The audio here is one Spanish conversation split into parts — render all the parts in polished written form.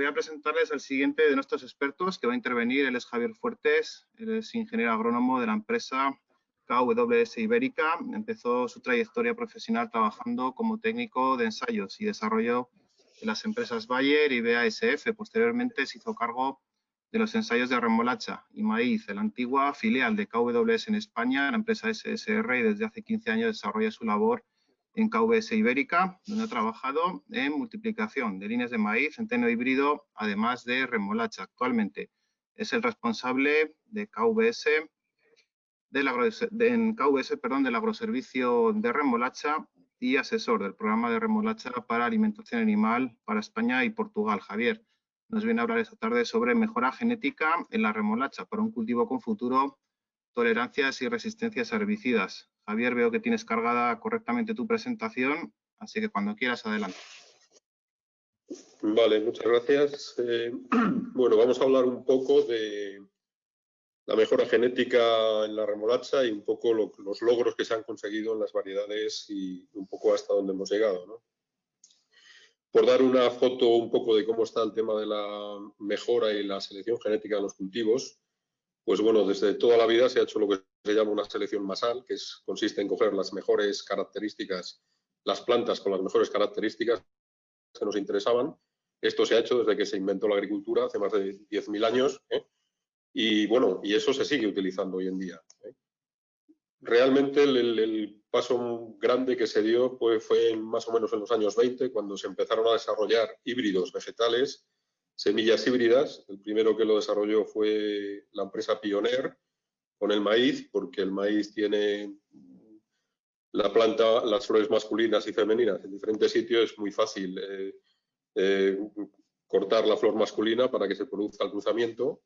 voy a presentarles al siguiente de nuestros expertos que va a intervenir. Él es Javier Fuertes, él es ingeniero agrónomo de la empresa KWS Ibérica. Empezó su trayectoria profesional trabajando como técnico de ensayos y desarrollo de las empresas Bayer y BASF. Posteriormente se hizo cargo de los ensayos de remolacha y maíz, de la antigua filial de KWS en España, la empresa SSR, y desde hace 15 años desarrolla su labor en KWS Ibérica, donde ha trabajado en multiplicación de líneas de maíz, centeno híbrido, además de remolacha. Actualmente es el responsable de KWS, del agroservicio de remolacha y asesor del programa de remolacha para alimentación animal para España y Portugal. Javier nos viene a hablar esta tarde sobre mejora genética en la remolacha para un cultivo con futuro, tolerancias y resistencias a herbicidas. Javier, veo que tienes cargada correctamente tu presentación, así que cuando quieras, adelante. Vale, muchas gracias. Bueno, vamos a hablar un poco de la mejora genética en la remolacha y un poco los logros que se han conseguido en las variedades y un poco hasta dónde hemos llegado, ¿no? Por dar una foto un poco de cómo está el tema de la mejora y la selección genética de los cultivos, pues bueno, desde toda la vida se ha hecho lo que se llama una selección masal, que consiste en coger las mejores características, las plantas con las mejores características que nos interesaban. Esto se ha hecho desde que se inventó la agricultura, hace más de 10.000 años, y bueno, y eso se sigue utilizando hoy en día. Realmente el paso grande que se dio fue más o menos en los años 20, cuando se empezaron a desarrollar híbridos vegetales, semillas híbridas. El primero que lo desarrolló fue la empresa Pioneer con el maíz, porque el maíz tiene la planta, las flores masculinas y femeninas en diferentes sitios. Es muy fácil cortar la flor masculina para que se produzca el cruzamiento,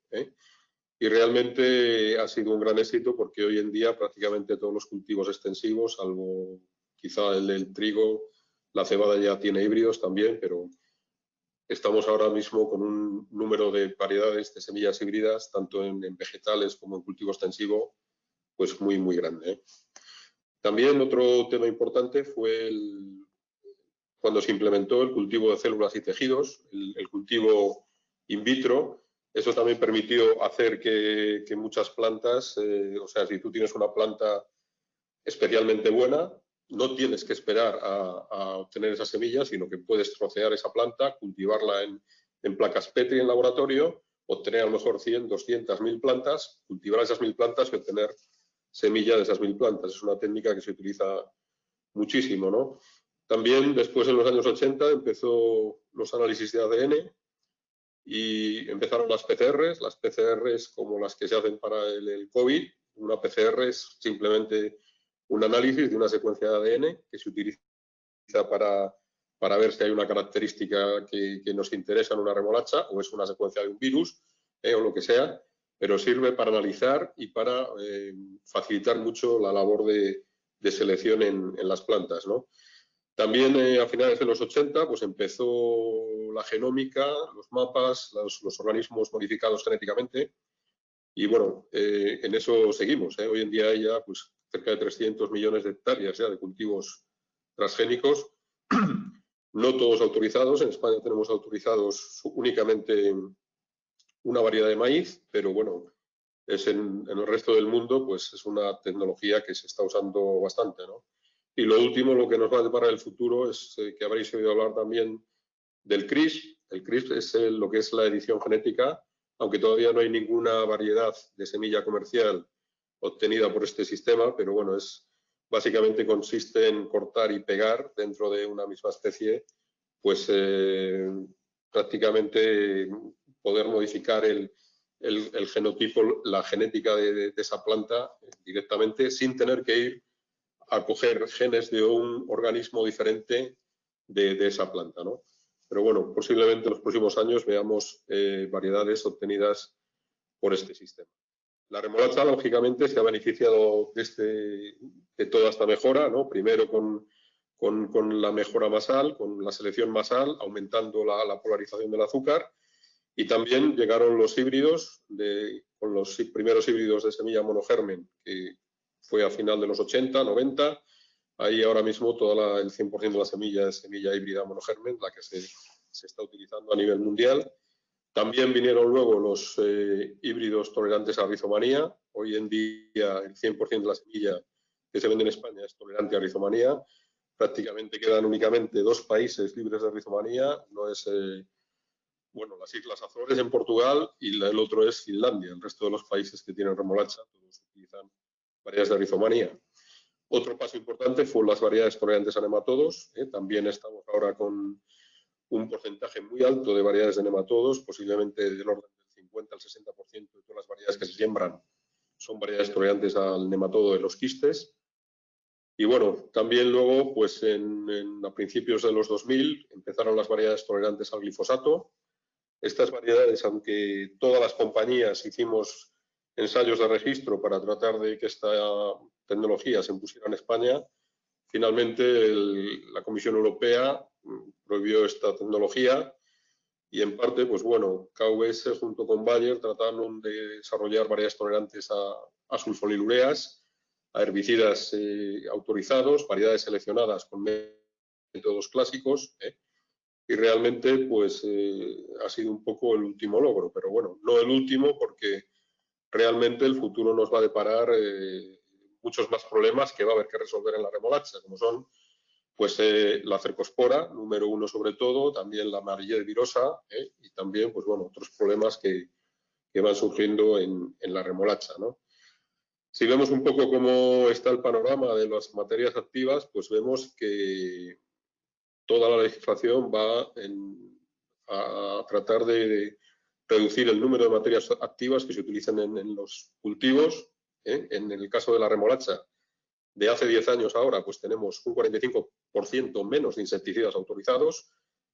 y realmente ha sido un gran éxito, porque hoy en día prácticamente todos los cultivos extensivos, salvo quizá el del trigo, la cebada ya tiene híbridos también, pero estamos ahora mismo con un número de variedades de semillas híbridas, tanto en vegetales como en cultivo extensivo, pues muy, muy grande. También otro tema importante fue cuando se implementó el cultivo de células y tejidos, el cultivo in vitro. Eso también permitió hacer que muchas plantas, o sea, si tú tienes una planta especialmente buena, no tienes que esperar a obtener esa semilla, sino que puedes trocear esa planta, cultivarla en placas Petri en laboratorio, obtener a lo mejor 100, 200, 1000 plantas, cultivar esas 1000 plantas y obtener semilla de esas 1000 plantas. Es una técnica que se utiliza muchísimo, ¿no? También después, en los años 80, empezó los análisis de ADN y empezaron las PCRs. Las PCRs como las que se hacen para el COVID. Una PCR es simplemente un análisis de una secuencia de ADN que se utiliza para ver si hay una característica que nos interesa en una remolacha, o es una secuencia de un virus, o lo que sea, pero sirve para analizar y para facilitar mucho la labor de selección en las plantas, ¿no? También a finales de los 80 pues empezó la genómica, los mapas, los organismos modificados genéticamente, y bueno, en eso seguimos. Hoy en día hay ya pues, cerca de 300 millones de hectáreas ya de cultivos transgénicos, no todos autorizados. En España tenemos autorizados únicamente una variedad de maíz, pero bueno, en el resto del mundo pues es una tecnología que se está usando bastante, ¿no? Y lo último, lo que nos va a deparar el futuro, es que habréis oído hablar también del CRISP. El CRISP es lo que es la edición genética, aunque todavía no hay ninguna variedad de semilla comercial obtenida por este sistema, pero bueno, básicamente consiste en cortar y pegar dentro de una misma especie, pues prácticamente poder modificar el genotipo, la genética de esa planta directamente, sin tener que ir a coger genes de un organismo diferente de esa planta, ¿no? Pero bueno, posiblemente en los próximos años veamos variedades obtenidas por este sistema. La remolacha, lógicamente, se ha beneficiado de toda esta mejora, ¿no? Primero con la mejora masal, con la selección masal, aumentando la polarización del azúcar, y también llegaron los híbridos, con los primeros híbridos de semilla monogermen, que fue a final de los 80, 90. Ahí ahora mismo el 100% de la semilla es semilla híbrida monogermen, la que se está utilizando a nivel mundial. También vinieron luego los híbridos tolerantes a rizomanía. Hoy en día el 100% de la semilla que se vende en España es tolerante a rizomanía. Prácticamente quedan únicamente 2 países libres de rizomanía. No es, bueno, las Islas Azores en Portugal y el otro es Finlandia. El resto de los países que tienen remolacha todos utilizan variedades de rizomanía. Otro paso importante fue las variedades tolerantes a nematodos. También estamos ahora con un porcentaje muy alto de variedades de nematodos, posiblemente del orden del 50 al 60% de todas las variedades que se siembran son variedades tolerantes al nematodo de los quistes. Y bueno, también luego, pues a principios de los 2000 empezaron las variedades tolerantes al glifosato. Estas variedades, aunque todas las compañías hicimos ensayos de registro para tratar de que esta tecnología se impusiera en España, finalmente la Comisión Europea prohibió esta tecnología y en parte, pues bueno, KWS junto con Bayer trataron de desarrollar variedades tolerantes a sulfonilureas, a herbicidas autorizados, variedades seleccionadas con métodos clásicos, y realmente pues ha sido un poco el último logro, pero bueno, no el último porque realmente el futuro nos va a deparar muchos más problemas que va a haber que resolver en la remolacha, como son pues la cercospora, número 1 sobre todo, también la amarillez virosa y también pues bueno, otros problemas que van surgiendo en la remolacha, ¿no? Si vemos un poco cómo está el panorama de las materias activas, pues vemos que toda la legislación va a tratar de reducir el número de materias activas que se utilizan en los cultivos. En el caso de la remolacha, de hace 10 años ahora, pues tenemos un 45% menos de insecticidas autorizados,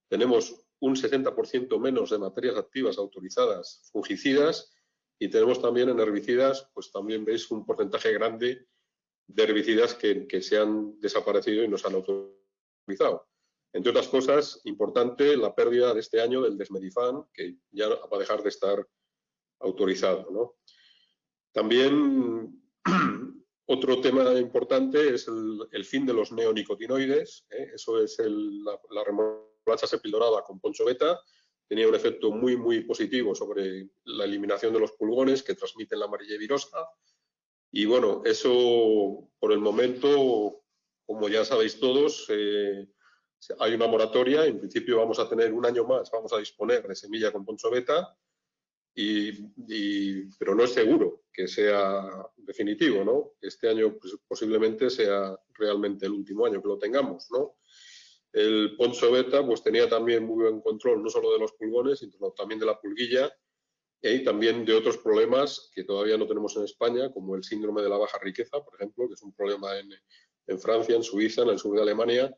tenemos un 60% menos de materias activas autorizadas fungicidas y tenemos también en herbicidas, pues también veis un porcentaje grande de herbicidas que se han desaparecido y no se han autorizado. Entre otras cosas, importante la pérdida de este año del desmedifan, que ya va a dejar de estar autorizado, ¿no? También otro tema importante es el fin de los neonicotinoides. Eso es la remolacha sepildorada con poncho beta. Tenía un efecto muy, muy positivo sobre la eliminación de los pulgones que transmiten la amarilla virosa. Y bueno, eso por el momento, como ya sabéis todos, hay una moratoria. En principio vamos a tener un año más, vamos a disponer de semilla con poncho beta. Pero no es seguro que sea definitivo, ¿no? Este año pues, posiblemente sea realmente el último año que lo tengamos, ¿no? El poncho beta pues tenía también muy buen control no solo de los pulgones, sino también de la pulguilla y también de otros problemas que todavía no tenemos en España, como el síndrome de la baja riqueza, por ejemplo, que es un problema en Francia, en Suiza, en el sur de Alemania,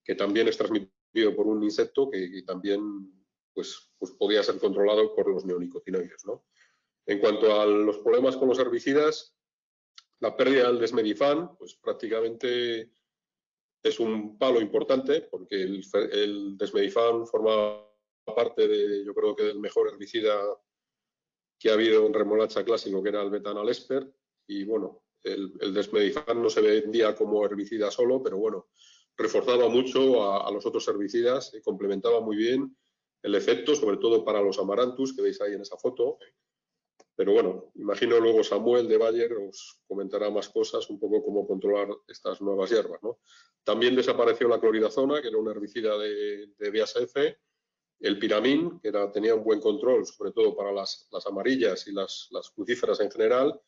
que también es transmitido por un insecto que también pues podía ser controlado por los neonicotinoides, ¿no? En cuanto a los problemas con los herbicidas, la pérdida del desmedifan, pues prácticamente es un palo importante porque el desmedifan forma parte de, yo creo que del mejor herbicida que ha habido en remolacha clásico, que era el betanal-esper, y bueno, el desmedifan no se vendía como herbicida solo, pero bueno, reforzaba mucho a los otros herbicidas y complementaba muy bien el efecto, sobre todo para los amaranthus que veis ahí en esa foto. Pero bueno, imagino luego Samuel de Bayer os comentará más cosas, un poco cómo controlar estas nuevas hierbas, ¿no? También desapareció la cloridazona, que era un herbicida de BASF, el piramín, que tenía un buen control, sobre todo para las amarillas y las crucíferas en general,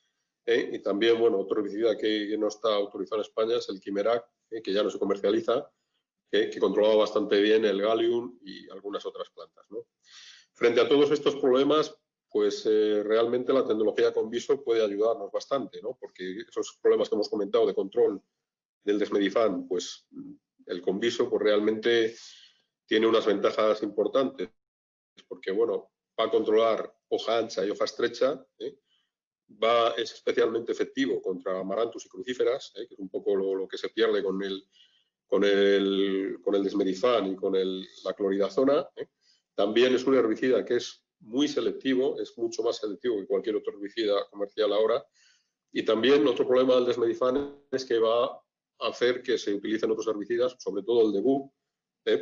y también, bueno, otro herbicida que no está autorizado en España es el Quimerac, que ya no se comercializa, que controlaba bastante bien el Gallium y algunas otras plantas, ¿no? Frente a todos estos problemas, pues realmente la tecnología Conviso puede ayudarnos bastante, ¿no? Porque esos problemas que hemos comentado de control del desmedifan, pues el Conviso pues realmente tiene unas ventajas importantes, porque bueno, va a controlar hoja ancha y hoja estrecha, es especialmente efectivo contra amaranthus y crucíferas, que es un poco lo que se pierde con el desmedifan y con la cloridazona. También es un herbicida que es muy selectivo, es mucho más selectivo que cualquier otro herbicida comercial ahora. Y también otro problema del desmedifan es que va a hacer que se utilicen otros herbicidas, sobre todo el Debu,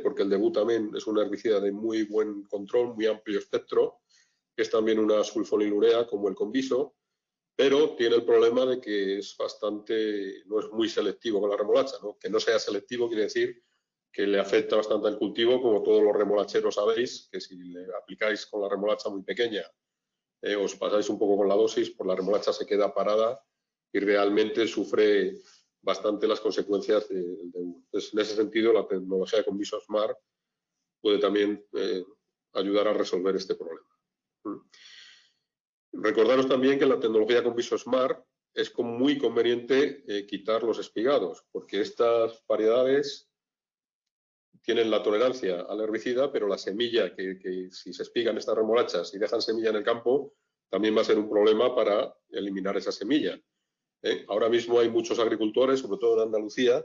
porque el Debu también es un herbicida de muy buen control, muy amplio espectro, que es también una sulfonilurea como el Conviso, pero tiene el problema de que no es muy selectivo con la remolacha, ¿no? Que no sea selectivo quiere decir que le afecta bastante al cultivo, como todos los remolacheros sabéis, que si le aplicáis con la remolacha muy pequeña, os pasáis un poco con la dosis, pues la remolacha se queda parada y realmente sufre bastante las consecuencias del DU. Entonces, en ese sentido, la tecnología de Conviso Smart puede también ayudar a resolver este problema. Recordaros también que la tecnología Conviso Smart es muy conveniente quitar los espigados, porque estas variedades tienen la tolerancia al herbicida, pero la semilla, que si se espigan estas remolachas y dejan semilla en el campo, también va a ser un problema para eliminar esa semilla. Ahora mismo hay muchos agricultores, sobre todo en Andalucía,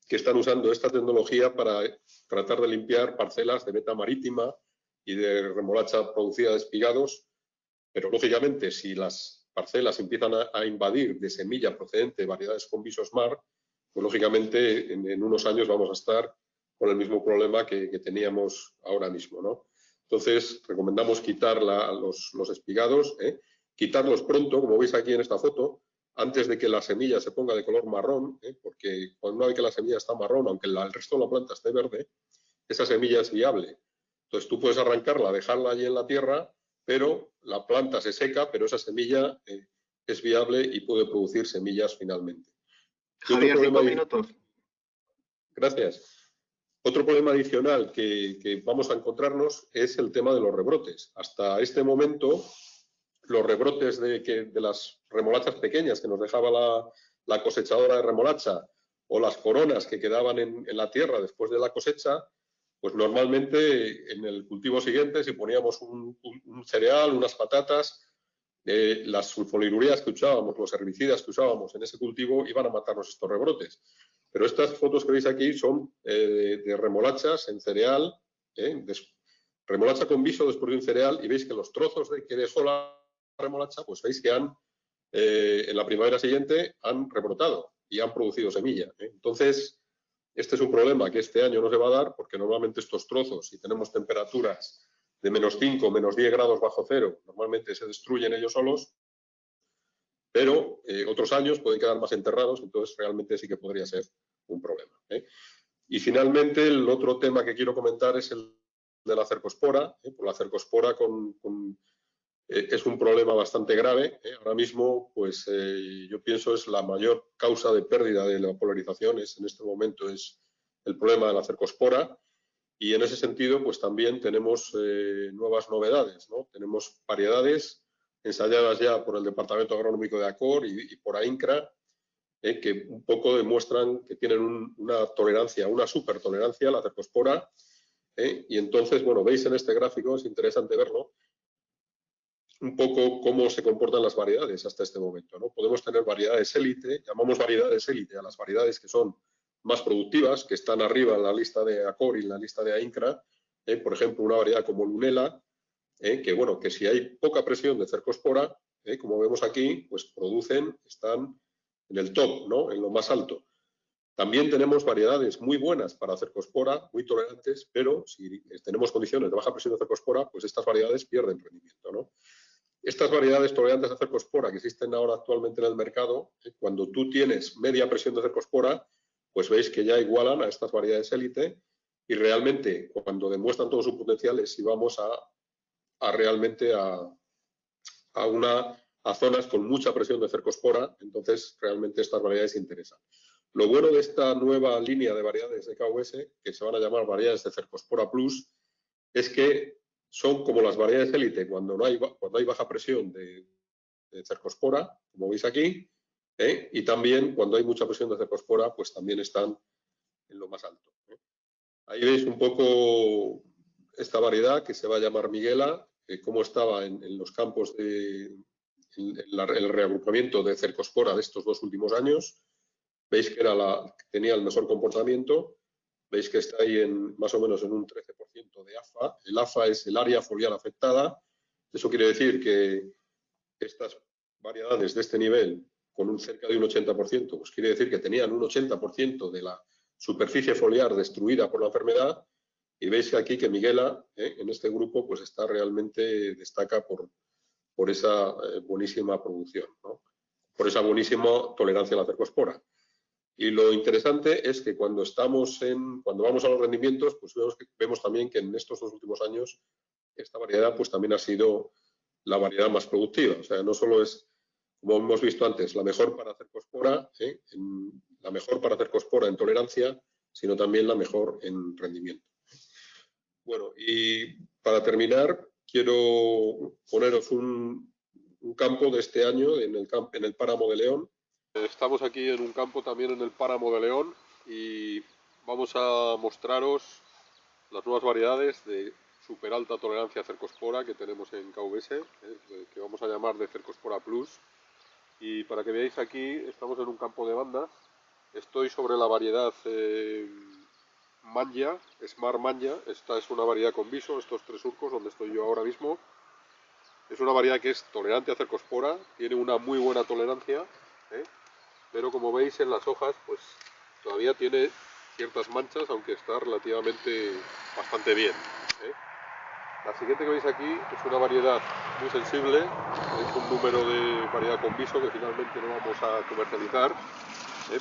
que están usando esta tecnología para tratar de limpiar parcelas de veta marítima y de remolacha producida de espigados, pero lógicamente si las parcelas empiezan a invadir de semilla procedente de variedades Conviso Smart, pues lógicamente en unos años vamos a estar con el mismo problema que teníamos ahora mismo, ¿no? Entonces, recomendamos quitar los espigados, quitarlos pronto, como veis aquí en esta foto, antes de que la semilla se ponga de color marrón, porque una vez que la semilla está marrón, aunque el resto de la planta esté verde, esa semilla es viable. Entonces, tú puedes arrancarla, dejarla allí en la tierra, pero la planta se seca, pero esa semilla es viable y puede producir semillas finalmente. Javier, 5 minutos. Gracias. Otro problema adicional que vamos a encontrarnos es el tema de los rebrotes. Hasta este momento, los rebrotes de las remolachas pequeñas que nos dejaba la cosechadora de remolacha o las coronas que quedaban en la tierra después de la cosecha, pues normalmente en el cultivo siguiente, si poníamos un cereal, unas patatas, las sulfonilureas que usábamos, los herbicidas que usábamos en ese cultivo iban a matarnos estos rebrotes. Pero estas fotos que veis aquí son de remolachas en cereal, remolacha con viso después de un cereal, y veis que los trozos que dejó la remolacha, pues veis que en la primavera siguiente han rebrotado y han producido semilla. Entonces, este es un problema que este año no se va a dar, porque normalmente estos trozos, si tenemos temperaturas de -5, -10 grados bajo cero, normalmente se destruyen ellos solos, pero otros años pueden quedar más enterrados, entonces realmente sí que podría ser un problema. Y finalmente, el otro tema que quiero comentar es el de la cercospora. Pues la cercospora es un problema bastante grave. Ahora mismo, pues yo pienso es la mayor causa de pérdida de la polarización, en este momento es el problema de la cercospora. Y en ese sentido, pues también tenemos nuevas novedades, ¿no? Tenemos variedades ensayadas ya por el Departamento Agronómico de ACOR y por AINCRA, que un poco demuestran que tienen una tolerancia, una supertolerancia a la cercospora. Y entonces, bueno, veis en este gráfico, es interesante verlo, un poco cómo se comportan las variedades hasta este momento, ¿no? Podemos tener variedades élite, llamamos variedades élite a las variedades que son más productivas, que están arriba en la lista de ACOR y en la lista de AINCRA, por ejemplo, una variedad como Lunela, que bueno, que si hay poca presión de cercospora, como vemos aquí, pues están en el top, ¿no? En lo más alto. También tenemos variedades muy buenas para cercospora, muy tolerantes, pero si tenemos condiciones de baja presión de cercospora, pues estas variedades pierden rendimiento, ¿no? Estas variedades tolerantes a cercospora que existen ahora actualmente en el mercado, cuando tú tienes media presión de cercospora, pues veis que ya igualan a estas variedades élite, y realmente cuando demuestran todo su potencial es si vamos realmente a zonas con mucha presión de cercospora, entonces realmente estas variedades interesan. Lo bueno de esta nueva línea de variedades de KWS, que se van a llamar variedades de cercospora plus, es que son como las variedades élite cuando hay baja presión de cercospora, como veis aquí, y también cuando hay mucha presión de cercospora, pues también están en lo más alto. Ahí veis un poco esta variedad que se va a llamar Miguela, cómo estaba en los campos el reagrupamiento de cercospora de estos 2 últimos años. Veis que tenía el mejor comportamiento. Veis que está ahí más o menos en un 13% de AFA. El AFA es el área foliar afectada. Eso quiere decir que estas variedades de este nivel, con cerca de un 80%, pues quiere decir que tenían un 80% de la superficie foliar destruida por la enfermedad, Y veis que aquí que Miguela, en este grupo, pues está realmente, destaca por esa buenísima producción, ¿no? Por esa buenísima tolerancia a la cercospora. Y lo interesante es que cuando vamos a los rendimientos, pues vemos también que en estos 2 últimos años esta variedad pues también ha sido la variedad más productiva. O sea, no solo es, como hemos visto antes, la mejor para cercospora, la mejor para cercospora en tolerancia, sino también la mejor en rendimiento. Bueno, y para terminar, quiero poneros un campo de este año en el Páramo de León. Estamos aquí en un campo también en el Páramo de León y vamos a mostraros las nuevas variedades de super alta tolerancia a cercospora que tenemos en KVS, que vamos a llamar de Cercospora Plus. Y para que veáis aquí, estamos en un campo de bandas. Estoy sobre la variedad Manja, Smart Manja. Esta es una variedad con viso, estos 3 surcos donde estoy yo ahora mismo. Es una variedad que es tolerante a cercospora, tiene una muy buena tolerancia, pero como veis en las hojas, pues todavía tiene ciertas manchas, aunque está relativamente bastante bien. La siguiente que veis aquí es una variedad muy sensible, es un número de variedad con viso que finalmente no vamos a comercializar,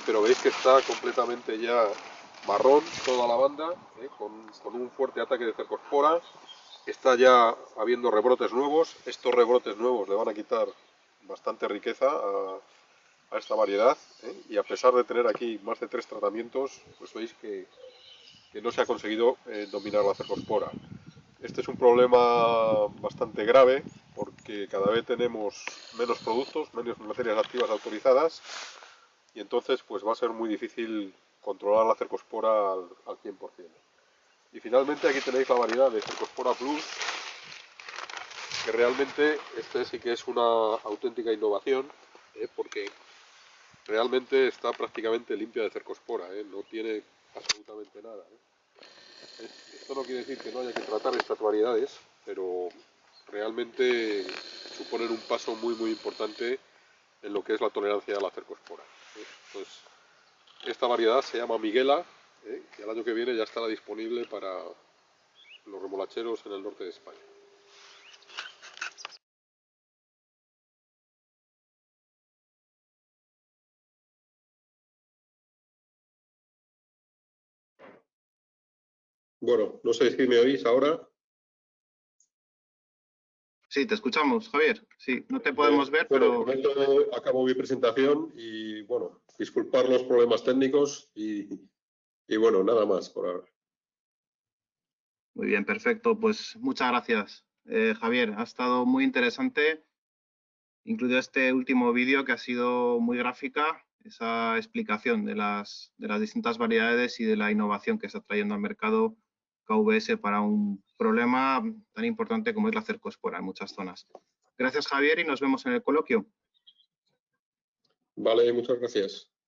pero veis que está completamente ya marrón toda la banda, con un fuerte ataque de cercospora. Está ya habiendo rebrotes nuevos. Estos rebrotes nuevos le van a quitar bastante riqueza a esta variedad, y a pesar de tener aquí más de 3 tratamientos, pues veis que no se ha conseguido dominar la cercospora. Este es un problema bastante grave porque cada vez tenemos menos productos, menos materias activas autorizadas, y entonces pues va a ser muy difícil controlar la cercospora al 100%. Y finalmente aquí tenéis la variedad de Cercospora Plus, que realmente este sí que es una auténtica innovación, porque realmente está prácticamente limpia de cercospora, no tiene absolutamente nada. Esto no quiere decir que no haya que tratar estas variedades, pero realmente suponen un paso muy muy importante en lo que es la tolerancia a la cercospora. Entonces, esta variedad se llama Miguela, y el año que viene ya estará disponible para los remolacheros en el norte de España. Bueno, no sé si me oís ahora. Sí, te escuchamos, Javier. Sí, no te podemos ver, Bueno, pero... con esto acabo mi presentación y, bueno, disculpar los problemas técnicos y bueno, nada más por ahora. Muy bien, perfecto. Pues muchas gracias, Javier. Ha estado muy interesante, incluido este último vídeo que ha sido muy gráfica, esa explicación de las distintas variedades y de la innovación que está trayendo al mercado KVS para un problema tan importante como es la cercospora en muchas zonas. Gracias, Javier, y nos vemos en el coloquio. Vale, muchas gracias.